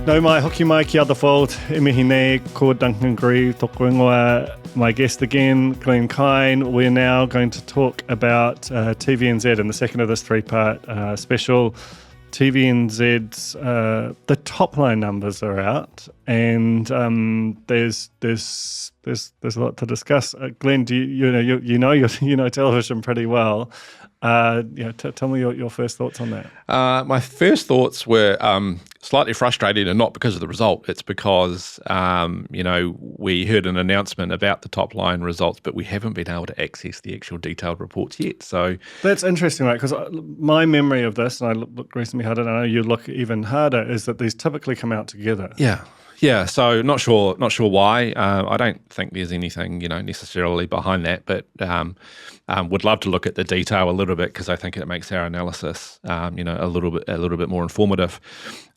Nau mai, hoki mai ki other fault, e mihi nei, ko Duncan Greive, tōku ingoa, my guest again, Glen Kyne. We're now going to talk about TVNZ in the second of this three-part special. TVNZ's, the top line numbers are out, and there's a lot to discuss. Glenn, do you know television pretty well. Tell me your first thoughts on that. My first thoughts were slightly frustrated, and not because of the result. It's because we heard an announcement about the top line results, but we haven't been able to access the actual detailed reports yet. So that's interesting, right? Because my memory of this, and I looked recently harder, and I know you look even harder, is that these typically come out together. Yeah, so not sure why. I don't think there's anything, necessarily behind that, but would love to look at the detail a little bit because I think it makes our analysis, a little bit more informative.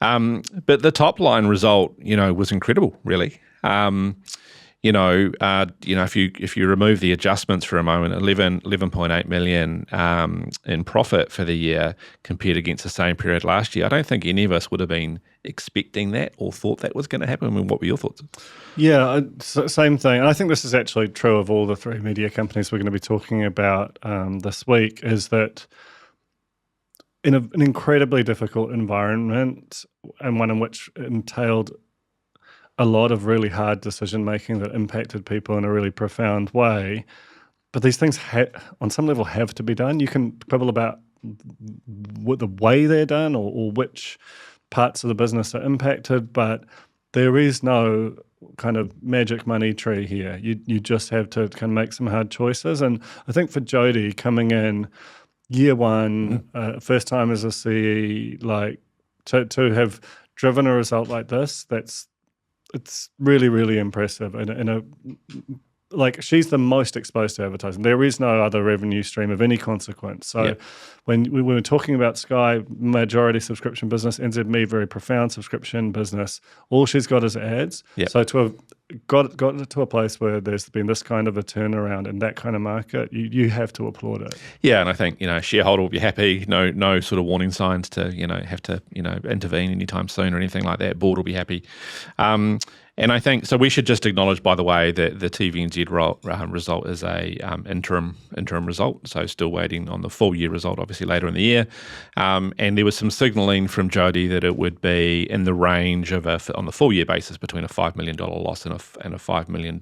But the top line result, was incredible, really. If you remove the adjustments for a moment, 11.8 million in profit for the year compared against the same period last year, I don't think any of us would have been expecting that or thought that was going to happen. I mean, what were your thoughts? Yeah, same thing. And I think this is actually true of all the three media companies we're going to be talking about this week, is that in an incredibly difficult environment, and one in which entailed a lot of really hard decision-making that impacted people in a really profound way, but these things on some level have to be done. You can quibble about the way they're done or which parts of the business are impacted, but there is no kind of magic money tree here. You just have to kind of make some hard choices. And I think for Jodi, coming in year one, first time as a CE, to have driven a result like this, it's really, really impressive. She's the most exposed to advertising. There is no other revenue stream of any consequence. So when we were talking about Sky, majority subscription business, NZME, very profound subscription business, all she's got is ads. So to have got to a place where there's been this kind of a turnaround in that kind of market, you have to applaud it. Yeah, and I think, shareholder will be happy. No sort of warning signs to, have to, intervene anytime soon or anything like that. Board will be happy. And I think, so we should just acknowledge, by the way, that the TVNZ result is a interim result, so still waiting on the full year result, obviously later in the year. And there was some signalling from Jodi that it would be in the range of, on the full year basis, between a $5 million loss and a $5 million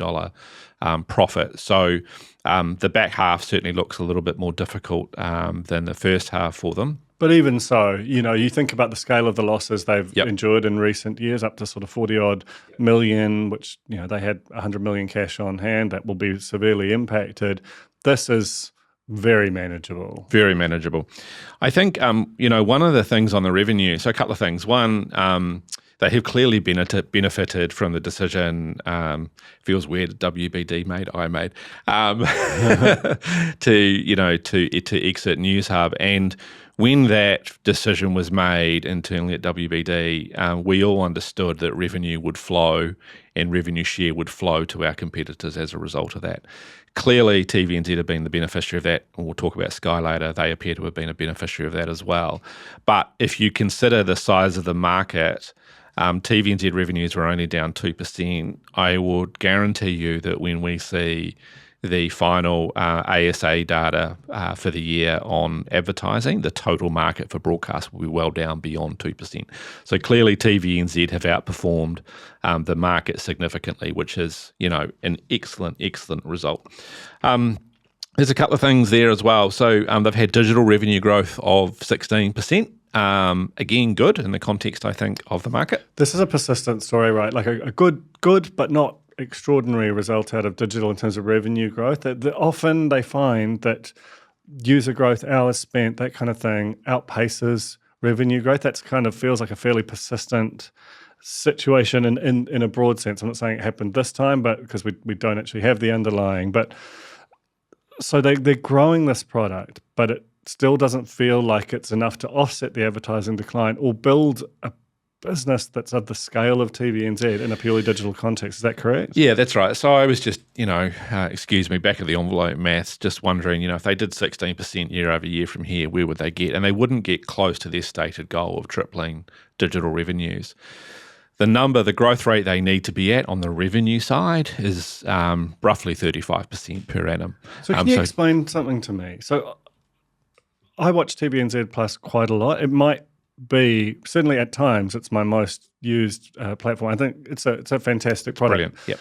profit. So the back half certainly looks a little bit more difficult than the first half for them. But even so, you think about the scale of the losses they've endured in recent years, up to sort of 40-odd million, which, they had 100 million cash on hand, that will be severely impacted. This is very manageable. Very manageable. I think, one of the things on the revenue, so a couple of things. One, they have clearly benefited from the decision, feels weird, WBD made, I made, to exit NewsHub. And when that decision was made internally at WBD, we all understood that revenue would flow and revenue share would flow to our competitors as a result of that. Clearly, TVNZ have been the beneficiary of that, and we'll talk about Sky later. They appear to have been a beneficiary of that as well. But if you consider the size of the market, TVNZ revenues were only down 2%. I would guarantee you that when we see the final ASA data for the year on advertising, the total market for broadcast will be well down beyond 2%. So clearly TVNZ have outperformed the market significantly, which is, an excellent result. There's a couple of things there as well. So they've had digital revenue growth of 16%. Again, good in the context, I think, of the market. This is a persistent story, right? Like a good but not extraordinary result out of digital in terms of revenue growth. That often they find that user growth, hours spent, that kind of thing, outpaces revenue growth. That kind of feels like a fairly persistent situation in a broad sense. I'm not saying it happened this time, but because we don't actually have the underlying. But so they're growing this product, but it still doesn't feel like it's enough to offset the advertising decline or build a business that's of the scale of TVNZ in a purely digital context. Is that correct? Yeah, that's right. So I was just, excuse me, back of the envelope maths, just wondering, if they did 16% year over year from here, where would they get? And they wouldn't get close to their stated goal of tripling digital revenues. the growth rate they need to be at on the revenue side is roughly 35% per annum. So can you explain something to me? So I watch TVNZ Plus quite a lot. It might be, certainly at times, it's my most used platform. I think it's a fantastic product. Brilliant. Yep.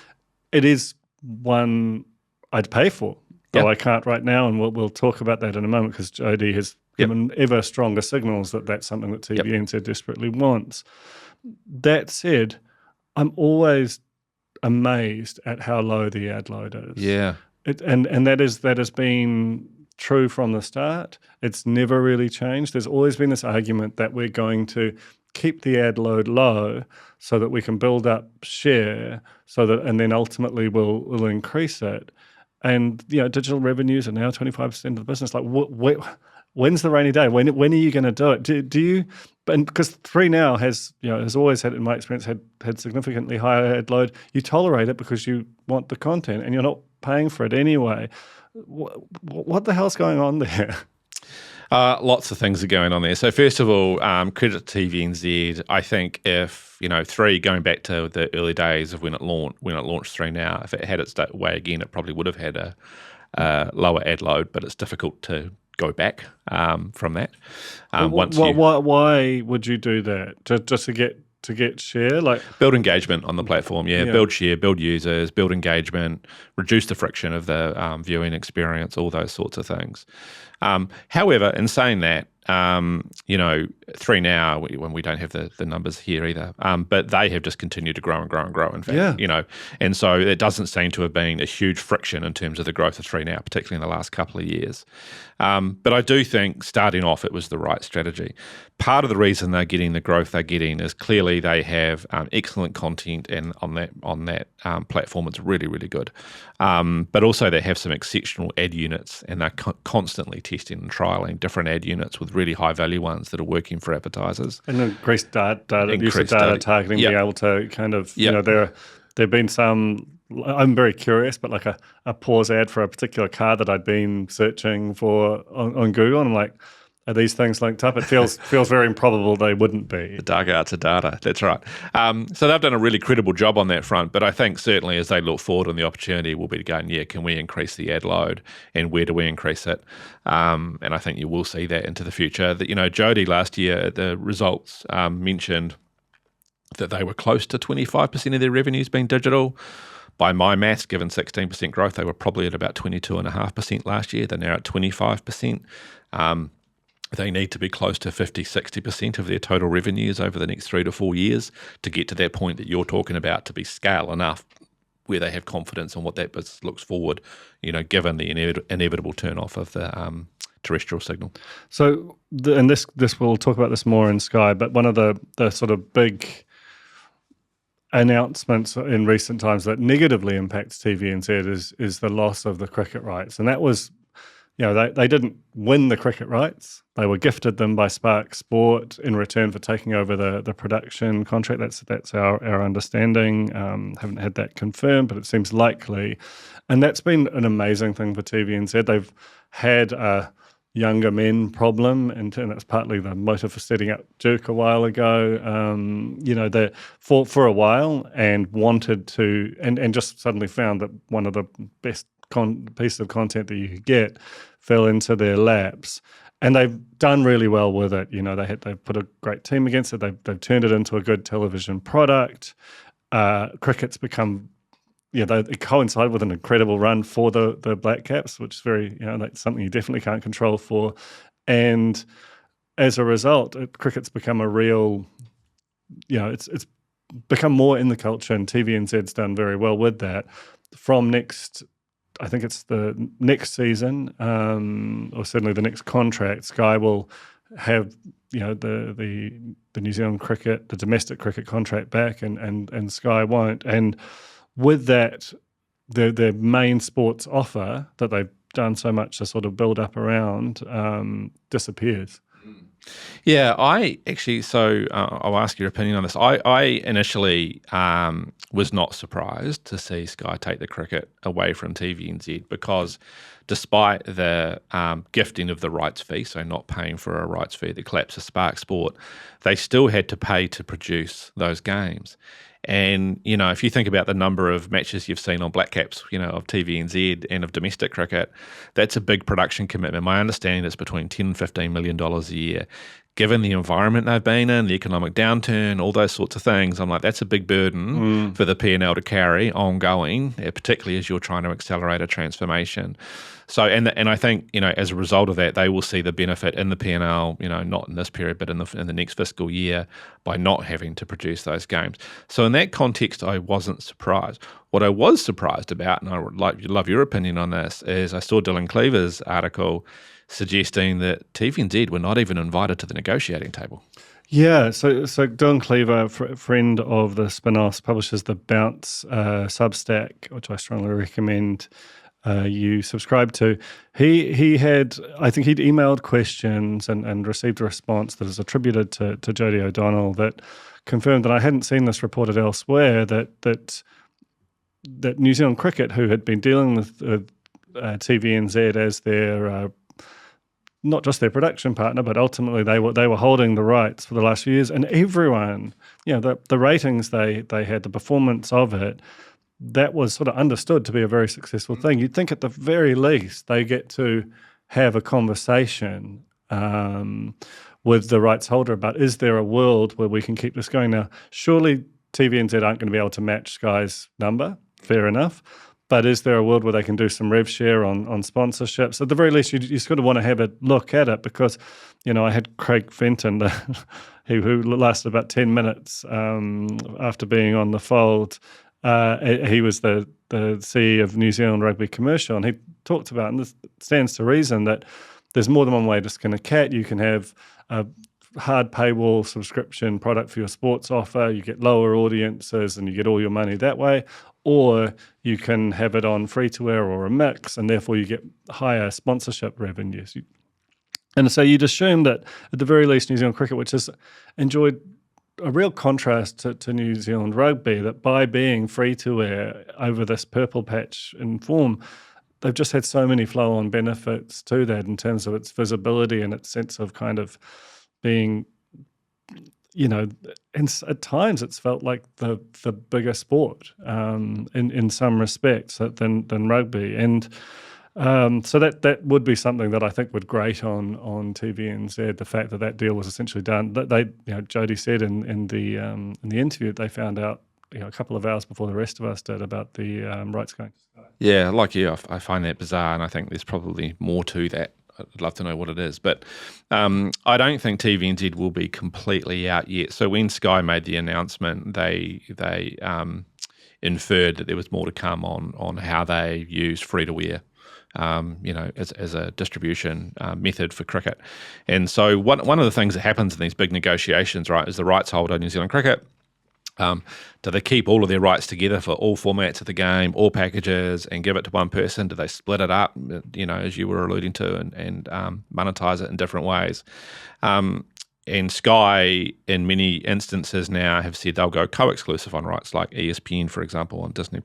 It is one I'd pay for, though I can't right now, and we'll talk about that in a moment because Jodi has given ever stronger signals that that's something that TVNZ desperately wants. That said, I'm always amazed at how low the ad load is. Yeah. And that has been true from the start. It's never really changed. There's always been this argument that we're going to keep the ad load low so that we can build up share, and then ultimately we'll increase it. And digital revenues are now 25% of the business. Like, when's the rainy day? When are you going to do it? Do you? Because 3Now has always had, in my experience, had significantly higher ad load. You tolerate it because you want the content, and you're not paying for it anyway. What the hell's going on there? Lots of things are going on there. So first of all, credit to TVNZ. I think if 3, going back to the early days of when it launched 3Now, if it had its way again, it probably would have had a lower ad load. But it's difficult to go back from that. Why would you do that? Just to get share, like build engagement on the platform, build share, build users, build engagement, reduce the friction of the viewing experience, all those sorts of things. However, in saying that, 3Now, when we don't have the numbers here either, but they have just continued to grow and grow and grow. In fact, and so it doesn't seem to have been a huge friction in terms of the growth of 3Now, particularly in the last couple of years. But I do think starting off, it was the right strategy. Part of the reason they're getting the growth they're getting is clearly they have excellent content, and on that platform, it's really, really good. But also they have some exceptional ad units, and they're constantly testing and trialing different ad units with really high value ones that are working for advertisers. And increased data use of data targeting, being able to kind of, there have been some, I'm very curious, but like a pause ad for a particular car that I'd been searching for on Google, and I'm like, are these things linked up? It feels very improbable they wouldn't be. The dark arts of data, that's right. So they've done a really credible job on that front, but I think certainly as they look forward on the opportunity will be to go, can we increase the ad load, and where do we increase it? And I think you will see that into the future. That Jodi last year at the results mentioned that they were close to 25% of their revenues being digital. By my maths, given 16% growth, they were probably at about 22.5% last year. They're now at 25%. They need to be close to 50, 60% of their total revenues over the next 3 to 4 years to get to that point that you're talking about, to be scale enough where they have confidence in what that business looks forward, given the inevitable turn off of the terrestrial signal. So, and this we'll talk about this more in Sky, but one of the sort of big announcements in recent times that negatively impacts TVNZ is the loss of the cricket rights. And that was, they didn't win the cricket rights. They were gifted them by Spark Sport in return for taking over the production contract. That's our understanding. Haven't had that confirmed, but it seems likely. And that's been an amazing thing for TVNZ. They've had a younger men problem, and that's partly the motive for setting up Duke a while ago. They for a while and wanted to, and just suddenly found that one of the best pieces of content that you could get fell into their laps, and they've done really well with it. They've put a great team against it. They've turned it into a good television product. Cricket's become, they coincide with an incredible run for the Black Caps, which is very, that's something you definitely can't control for. And as a result, cricket's become a real, it's become more in the culture, and TVNZ's done very well with that. From I think it's the next season, or certainly the next contract, Sky will have the New Zealand cricket, the domestic cricket contract back, and Sky won't. And with that, the main sports offer that they've done so much to sort of build up around disappears. Yeah, I actually, I'll ask your opinion on this. I initially was not surprised to see Sky take the cricket away from TVNZ because despite the gifting of the rights fee, so not paying for a rights fee, the collapse of Spark Sport, they still had to pay to produce those games. And, if you think about the number of matches you've seen on Black Caps, of TVNZ and of domestic cricket, that's a big production commitment. My understanding is between $10 and $15 million a year. Given the environment they've been in, the economic downturn, all those sorts of things, I'm like, that's a big burden for the P&L to carry ongoing, particularly as you're trying to accelerate a transformation. So, and I think, as a result of that, they will see the benefit in the P&L, not in this period, but in the next fiscal year by not having to produce those games. So in that context, I wasn't surprised. What I was surprised about, and I would love your opinion on this, is I saw Dylan Cleaver's article suggesting that TVNZ were not even invited to the negotiating table. Yeah, so Duncan Greive, friend of the spin-offs, publishes the Bounce Substack, which I strongly recommend you subscribe to. He had, I think he'd emailed questions and received a response that is attributed to Jodi O'Donnell that confirmed that I hadn't seen this reported elsewhere, that New Zealand Cricket, who had been dealing with TVNZ as their not just their production partner, but ultimately they were holding the rights for the last few years, and everyone, the ratings they had, the performance of it, that was sort of understood to be a very successful thing. You'd think at the very least they get to have a conversation with the rights holder about, is there a world where we can keep this going? Now, surely TVNZ aren't going to be able to match Sky's number, fair enough, but is there a world where they can do some rev share on sponsorships? At the very least, you sort of want to have a look at it because, I had Craig Fenton, who lasted about 10 minutes after being on the fold. He was the CEO of New Zealand Rugby Commercial, and he talked about, and this stands to reason, that there's more than one way to skin a cat. You can have a hard paywall subscription product for your sports offer, you get lower audiences and you get all your money that way, or you can have it on free-to-air or a mix, and therefore you get higher sponsorship revenues. And so you'd assume that at the very least New Zealand Cricket, which has enjoyed a real contrast to New Zealand Rugby, that by being free-to-air over this purple patch in form, they've just had so many flow-on benefits to that in terms of its visibility and its sense of kind of being, and at times it's felt like the bigger sport in some respects than rugby. And so that would be something that I think would grate on TVNZ, the fact that deal was essentially done. They Jodi said in the interview that they found out a couple of hours before the rest of us did about the rights going. Yeah, like you, I find that bizarre, and I think there's probably more to that. I'd love to know what it is, but I don't think TVNZ will be completely out yet. So when Sky made the announcement, they inferred that there was more to come on how they use free-to-air, as a distribution method for cricket. And so one of the things that happens in these big negotiations, right, is the rights holder, New Zealand Cricket, do they keep all of their rights together for all formats of the game, all packages, and give it to one person? Do they split it up, as you were alluding to, and monetize it in different ways? And Sky, in many instances now, have said they'll go co-exclusive on rights, like ESPN, for example, on Disney+.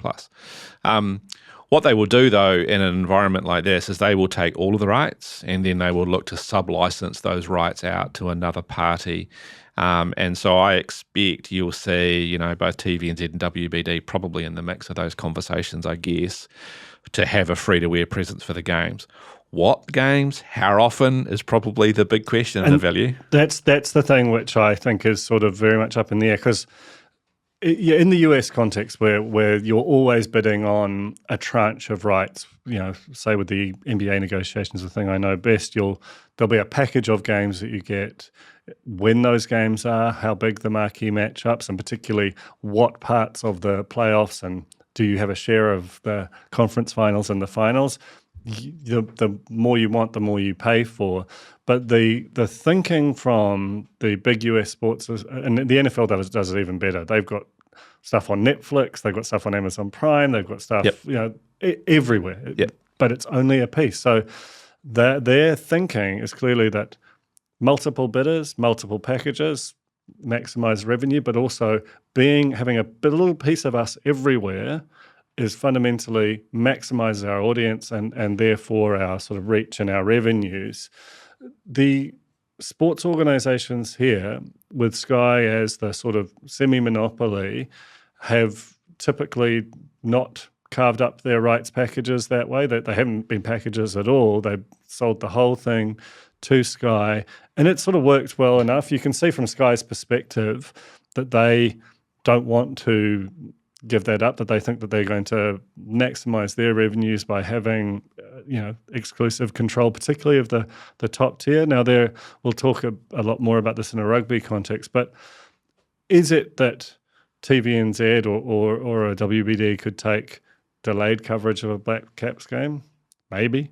What they will do, though, in an environment like this is they will take all of the rights and then they will look to sub-license those rights out to another party. And so I expect you'll see, both TVNZ and WBD probably in the mix of those conversations, I guess, to have a free-to-air presence for the games. What games, how often is probably the big question in the value. That's the thing which I think is sort of very much up in the air, because in the US context where you're always bidding on a tranche of rights, say with the NBA negotiations, the thing I know best, there'll be a package of games that you get, when those games are, how big the marquee matchups, and particularly what parts of the playoffs, and do you have a share of the conference finals and the finals. The more you want, the more you pay for. But the thinking from the big US sports, and the NFL does it even better. They've got stuff on Netflix, they've got stuff on Amazon Prime, they've got stuff everywhere. But it's only a piece. So their thinking is clearly that multiple bidders, multiple packages, maximize revenue, but also having a little piece of us everywhere is fundamentally maximize our audience and therefore our sort of reach and our revenues. The sports organizations here, with Sky as the sort of semi-monopoly, have typically not carved up their rights packages that way. That they haven't been packages at all. They sold the whole thing to Sky, and it sort of worked well enough. You can see from Sky's perspective that they don't want to give that up, that they think that they're going to maximize their revenues by having exclusive control, particularly of the top tier. Now, we'll talk a lot more about this in a rugby context, but is it that TVNZ or a WBD could take delayed coverage of a Black Caps game? Maybe.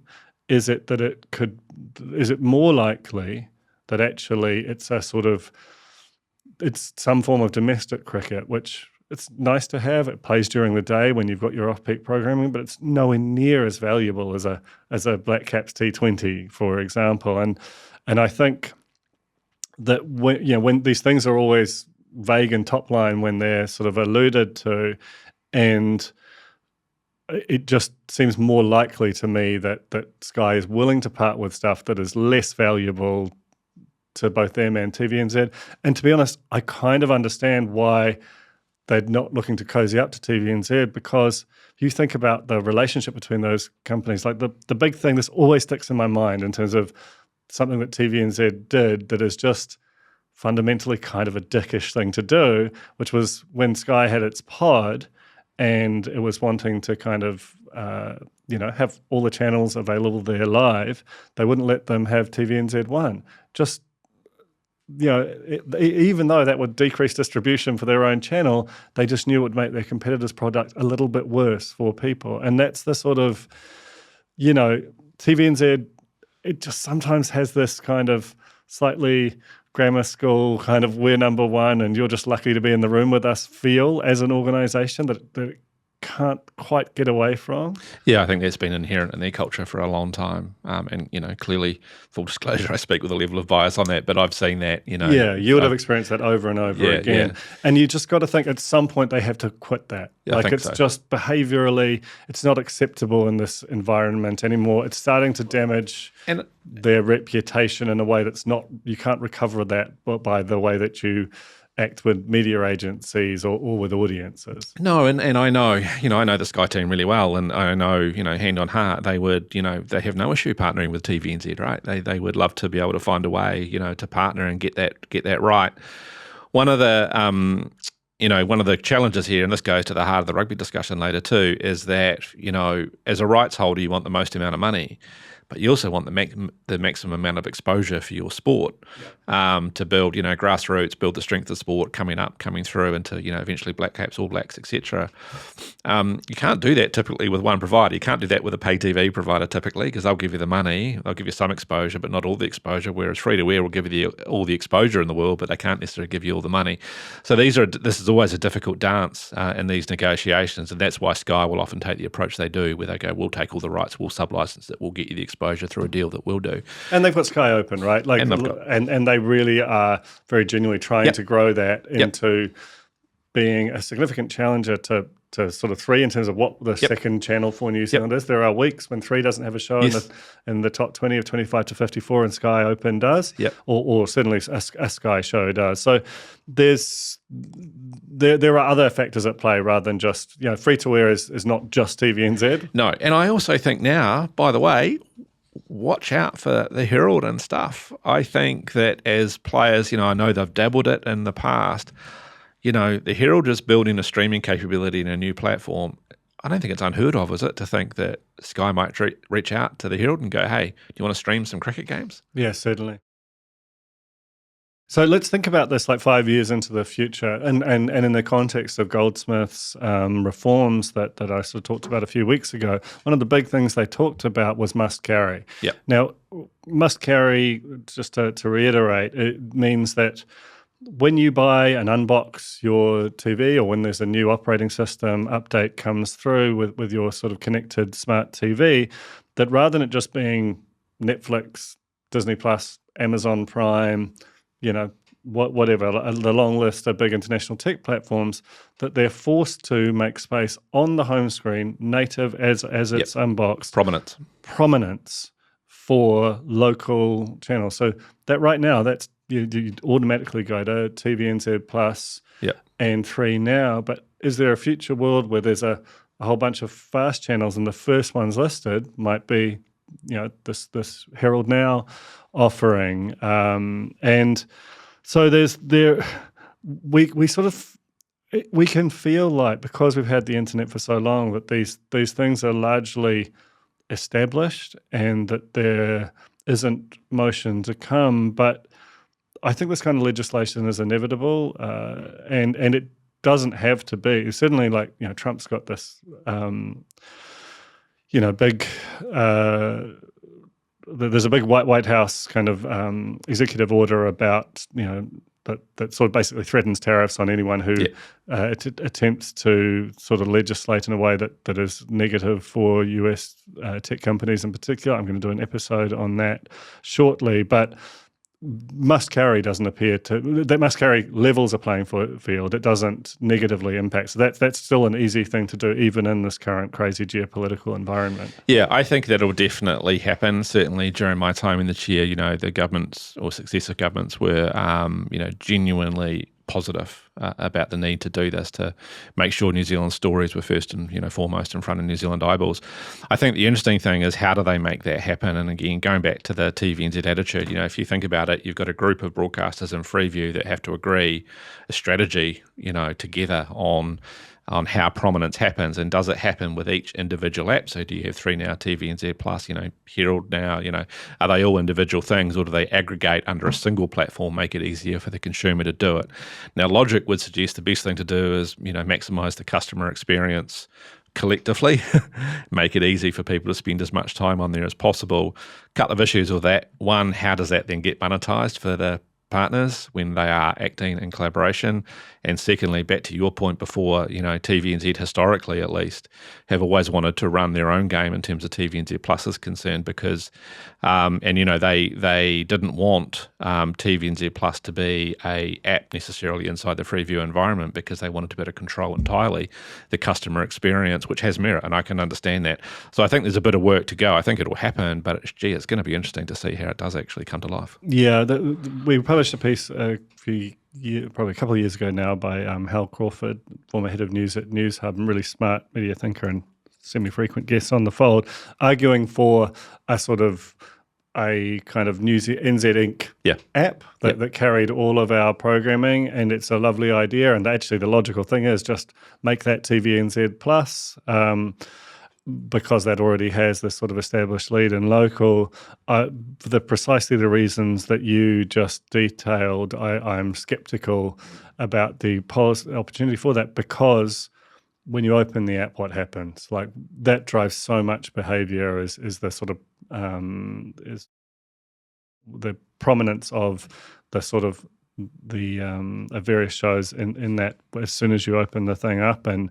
Is it more likely that actually it's some form of domestic cricket, which it's nice to have. It plays during the day when you've got your off-peak programming, but it's nowhere near as valuable as a Black Caps T20, for example. And I think that when these things are always vague and top line when they're sort of alluded to, and it just seems more likely to me that Sky is willing to part with stuff that is less valuable to both them and TVNZ. And to be honest, I kind of understand why they're not looking to cozy up to TVNZ, because if you think about the relationship between those companies, like the big thing, this always sticks in my mind in terms of something that TVNZ did that is just fundamentally kind of a dickish thing to do, which was when Sky had its pod and it was wanting to kind of have all the channels available there live, they wouldn't let them have TVNZ1. Just even though that would decrease distribution for their own channel, they just knew it would make their competitors' product a little bit worse for people. And that's the sort of, TVNZ, it just sometimes has this kind of slightly grammar school kind of we're number one and you're just lucky to be in the room with us feel as an organisation that it can't quite get away from. Yeah, I think that's been inherent in their culture for a long time. And, clearly, full disclosure, I speak with a level of bias on that, but I've seen that, Yeah, you would have experienced that over and over again. Yeah. And you just got to think at some point they have to quit that. Yeah, like it's just behaviourally, it's not acceptable in this environment anymore. It's starting to damage their reputation in a way that's not, you can't recover that by the way that you act with media agencies or with audiences. No, and I know, I know the Sky team really well, and I know, hand on heart, they would, they have no issue partnering with TVNZ, right? They would love to be able to find a way, to partner and get that right. One of the challenges here, and this goes to the heart of the rugby discussion later too, is that, as a rights holder, you want the most amount of money, but you also want the maximum amount of exposure for your sport, to build, grassroots, build the strength of sport coming through into, eventually Black Caps, All Blacks, etc. You can't do that typically with one provider. You can't do that with a pay TV provider typically, because they'll give you the money, they'll give you some exposure, but not all the exposure, whereas free-to-air will give you all the exposure in the world, but they can't necessarily give you all the money. So this is always a difficult dance in these negotiations, and that's why Sky will often take the approach they do, where they go, we'll take all the rights, we'll sub-license it, we'll get you the exposure through a deal that we'll do. And they've got Sky Open, right? And they really are very genuinely trying to grow that into being a significant challenger to sort of 3 in terms of what the second channel for New Zealand is. There are weeks when 3 doesn't have a show in the top 20 of 25 to 54, and Sky Open does, or certainly a Sky show does. So there are other factors at play rather than just, free to air is not just TVNZ. No, and I also think now, by the way, watch out for the Herald and stuff. I think that as players, I know they've dabbled it in the past. The Herald is building a streaming capability in a new platform. I don't think it's unheard of, is it, to think that Sky might reach out to the Herald and go, hey, do you want to stream some cricket games? Yeah, certainly. So let's think about this like 5 years into the future, and in the context of Goldsmith's reforms that I sort of talked about a few weeks ago. One of the big things they talked about was must carry. Yep. Now, must carry, just to reiterate, it means that when you buy and unbox your TV, or when there's a new operating system update comes through with your sort of connected smart TV, that rather than it just being Netflix, Disney Plus, Amazon Prime, whatever, the long list of big international tech platforms, that they're forced to make space on the home screen, native as it's unboxed, prominence for local channels. So that right now, that's you automatically go to TVNZ Plus and 3 Now. But is there a future world where there's a whole bunch of fast channels and the first ones listed might be, this Herald Now offering, and so we can feel like, because we've had the internet for so long, that these things are largely established and that there isn't motion to come. But I think this kind of legislation is inevitable, and it doesn't have to be. Certainly, like, Trump's got this, big. There's a big White House kind of executive order about, that sort of basically threatens tariffs on anyone who attempts to sort of legislate in a way that is negative for US tech companies in particular. I'm going to do an episode on that shortly, but must carry doesn't appear to, that must carry levels a playing field. It doesn't negatively impact. So that's still an easy thing to do, even in this current crazy geopolitical environment. Yeah, I think that'll definitely happen. Certainly during my time in the chair, the governments or successive governments were, genuinely positive about the need to do this, to make sure New Zealand stories were first and foremost in front of New Zealand eyeballs. I think the interesting thing is, how do they make that happen? And again, going back to the TVNZ attitude, if you think about it, you've got a group of broadcasters in Freeview that have to agree a strategy, together on how prominence happens, and does it happen with each individual app? So do you have 3 Now, TVNZ Plus, Herald Now, are they all individual things, or do they aggregate under a single platform, make it easier for the consumer to do it? Now, logic would suggest the best thing to do is, maximise the customer experience collectively, make it easy for people to spend as much time on there as possible. Couple of issues with that. One, how does that then get monetised for the partners when they are acting in collaboration? And secondly, back to your point before, TVNZ historically at least have always wanted to run their own game in terms of TVNZ Plus is concerned, because they didn't want TVNZ Plus to be a app necessarily inside the Freeview environment, because they wanted to be able to control entirely the customer experience, which has merit, and I can understand that. So I think there's a bit of work to go. I think it'll happen, but it's going to be interesting to see how it does actually come to life. Yeah, we published a piece probably a couple of years ago now by Hal Crawford, former head of news at News Hub, and really smart media thinker and semi-frequent guest on the fold, arguing for a sort of a kind of NZ Inc. app that carried all of our programming, and it's a lovely idea. And actually the logical thing is just make that TVNZ Plus, because that already has this sort of established lead in local. For precisely the reasons that you just detailed, I'm skeptical about the opportunity for that, because when you open the app, what happens? Like, that drives so much behavior, is the sort of is the prominence of the sort of the various shows in that as soon as you open the thing up. And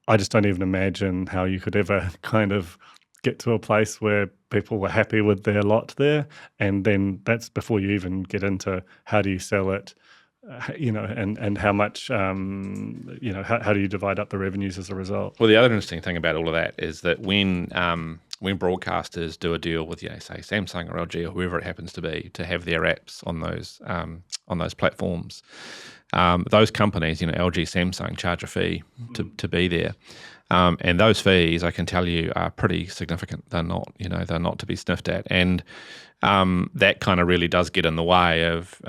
I just don't even imagine how you could ever kind of get to a place where people were happy with their lot there. And then that's before you even get into how do you sell it, and how much, how do you divide up the revenues as a result? Well, the other interesting thing about all of that is that when broadcasters do a deal with, say Samsung or LG or whoever it happens to be, to have their apps on those platforms, those companies, LG, Samsung, charge a fee to be there, and those fees, I can tell you, are pretty significant. They're not to be sniffed at, and that kind of really does get in the way of,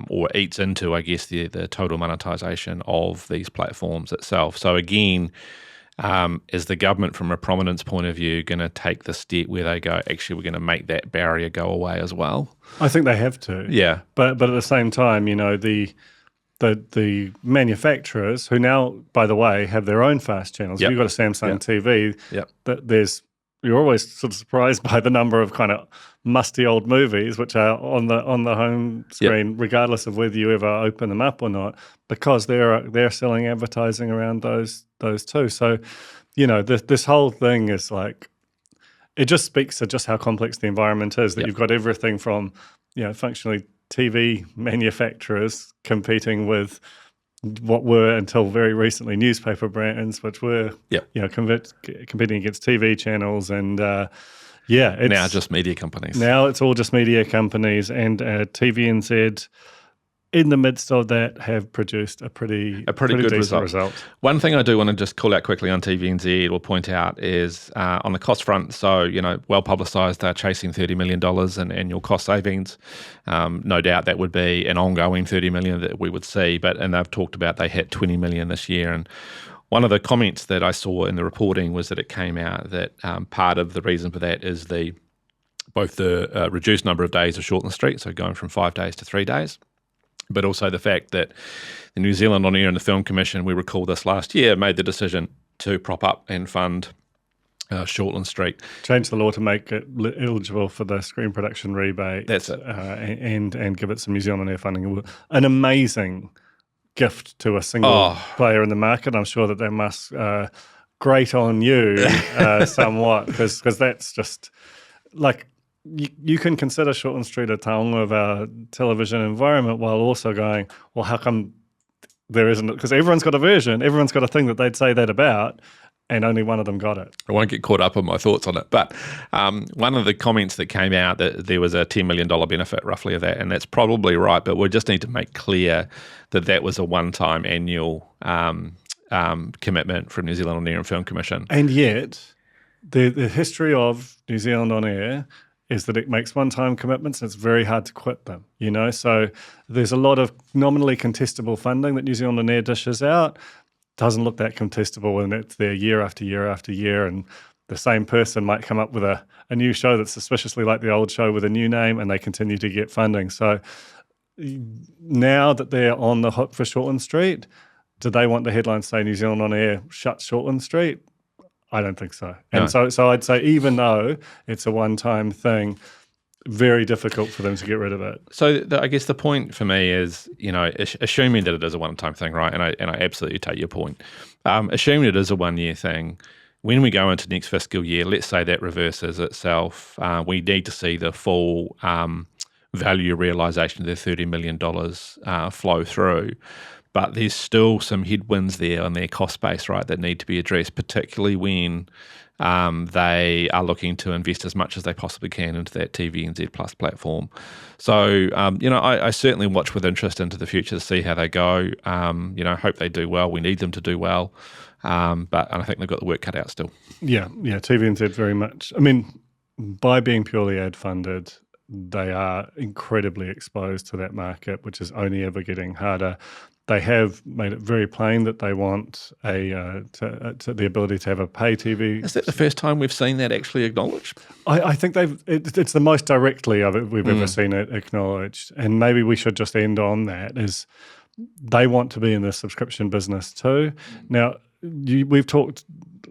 or eats into, I guess, the total monetization of these platforms itself. So again, is the government, from a prominence point of view, going to take the step where they go, actually, we're going to make that barrier go away as well? I think they have to. Yeah, but at the same time, the manufacturers, who now, by the way, have their own fast channels. If you've got a Samsung TV, you're always sort of surprised by the number of kind of musty old movies which are on the home screen, regardless of whether you ever open them up or not, because they're selling advertising around those too. So, this whole thing is like, it just speaks to just how complex the environment is, that you've got everything from, functionally TV manufacturers competing with what were until very recently newspaper brands, which were competing against TV channels, and it's now just media companies. Now it's all just media companies, and TVNZ in the midst of that have produced a pretty good result. One thing I do want to just call out quickly on TVNZ or point out is on the cost front, so, well publicised, they're chasing $30 million in annual cost savings. No doubt that would be an ongoing $30 million that we would see, and they've talked about they hit $20 million this year. And one of the comments that I saw in the reporting was that it came out that part of the reason for that is both the reduced number of days of Shortland Street, so going from 5 days to 3 days, but also the fact that the New Zealand On Air and the Film Commission, we recall this last year, made the decision to prop up and fund Shortland Street. Change the law to make it eligible for the screen production rebate. That's it. And give it some New Zealand On Air funding. An amazing gift to a single player in the market. I'm sure that must grate on you somewhat, because that's just like... You can consider Shortland Street a taonga of our television environment while also going, well, how come there isn't? Because everyone's got a version, everyone's got a thing that they'd say that about, and only one of them got it. I won't get caught up on my thoughts on it, but one of the comments that came out that there was a $10 million benefit roughly of that, and that's probably right, but we just need to make clear that that was a one-time annual commitment from New Zealand On Air and Film Commission. And yet, the history of New Zealand On Air is that it makes one-time commitments and it's very hard to quit them, So there's a lot of nominally contestable funding that New Zealand On Air dishes out. Doesn't look that contestable, and it's there year after year after year, and the same person might come up with a new show that's suspiciously like the old show with a new name, and they continue to get funding. So now that they're on the hook for Shortland Street, do they want the headline to say New Zealand On Air shut Shortland Street? I don't think so. And so I'd say even though it's a one-time thing, very difficult for them to get rid of it. So I guess the point for me is, assuming that it is a one-time thing, right? And I absolutely take your point. Assuming it is a one-year thing, when we go into next fiscal year, let's say that reverses itself, we need to see the full value realisation of the $30 million flow through. But there's still some headwinds there on their cost base, right, that need to be addressed, particularly when they are looking to invest as much as they possibly can into that TVNZ Plus platform. So, I certainly watch with interest into the future to see how they go. Hope they do well. We need them to do well. And I think they've got the work cut out still. Yeah, TVNZ very much. I mean, by being purely ad-funded, they are incredibly exposed to that market, which is only ever getting harder. They have made it very plain that they want the ability to have a pay TV. Is that the first time we've seen that actually acknowledged? I think it's the most directly of it we've ever seen it acknowledged. And maybe we should just end on that, is they want to be in the subscription business too. Now, we've talked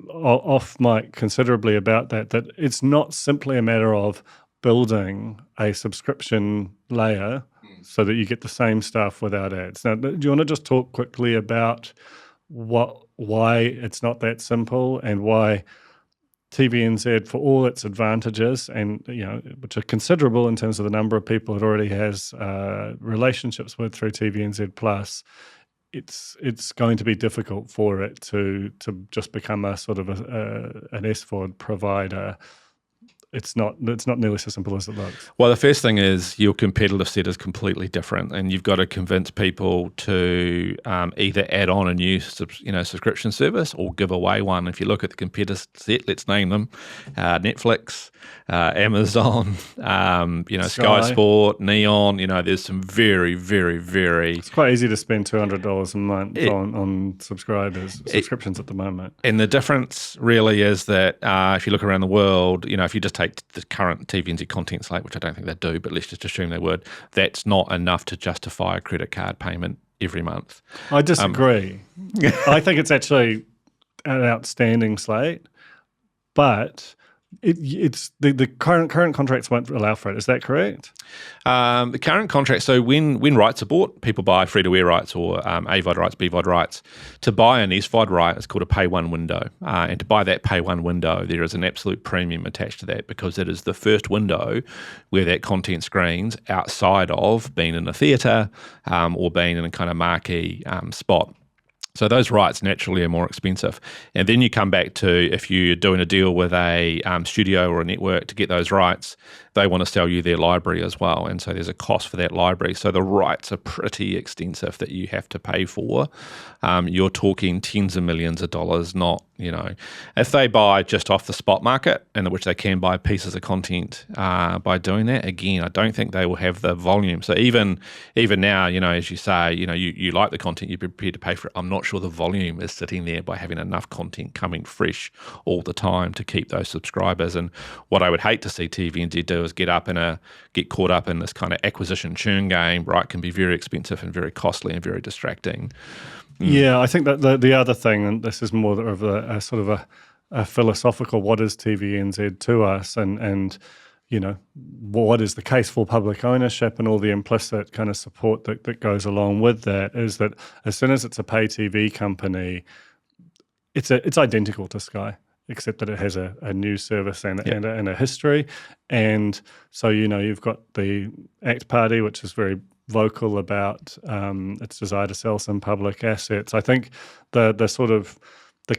off mic considerably about that it's not simply a matter of building a subscription layer so that you get the same stuff without ads. Now, do you want to just talk quickly about why it's not that simple, and why TVNZ, for all its advantages, and which are considerable in terms of the number of people it already has relationships with through TVNZ Plus, it's going to be difficult for it to just become a sort of an SVOD provider. It's not nearly so simple as it looks. Well, the first thing is your competitive set is completely different, and you've got to convince people to either add on a new subscription service or give away one. If you look at the competitive set, let's name them: Netflix, Amazon, Sky Sport, Neon. There's some very, very, very. It's quite easy to spend $200 a month on subscriptions at the moment. And the difference really is that if you look around the world, if you just take the current TVNZ content slate, which I don't think they do, but let's just assume they would, that's not enough to justify a credit card payment every month. I disagree. I think it's actually an outstanding slate, but It's the current contracts won't allow for it. Is that correct? The current contract, so when rights are bought, people buy free-to-air rights or AVOD rights, BVOD rights. To buy an SVOD right, it's called a pay-one window. And to buy that pay-one window, there is an absolute premium attached to that because it is the first window where that content screens outside of being in a theatre or being in a kind of marquee spot. So those rights naturally are more expensive. And then you come back to if you're doing a deal with a studio or a network to get those rights, they want to sell you their library as well. And so there's a cost for that library. So the rights are pretty extensive that you have to pay for. You're talking tens of millions of dollars, not, if they buy just off the spot market, in which they can buy pieces of content by doing that, again, I don't think they will have the volume. So even now, as you say, you like the content, you're prepared to pay for it. I'm not sure the volume is sitting there by having enough content coming fresh all the time to keep those subscribers. And what I would hate to see TVNZ do is get caught up in this kind of acquisition churn game, right? Can be very expensive and very costly and very distracting. Yeah, I think that the other thing, and this is more of a sort of a philosophical, what is TVNZ to us, and what is the case for public ownership and all the implicit kind of support that goes along with that, is that as soon as it's a pay TV company, it's identical to Sky, except that it has a news service and a history. And so, you've got the ACT Party, which is very vocal about its desire to sell some public assets. I think the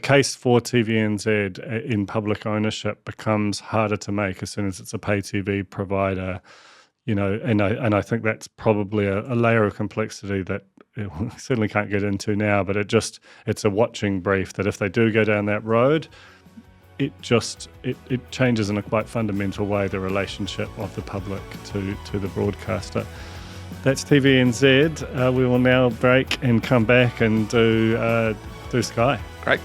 case for TVNZ in public ownership becomes harder to make as soon as it's a pay TV provider, and I think that's probably a layer of complexity that we certainly can't get into now, but it's a watching brief that if they do go down that road, it changes in a quite fundamental way the relationship of the public to the broadcaster. That's TVNZ. We will now break and come back and do Sky. Great.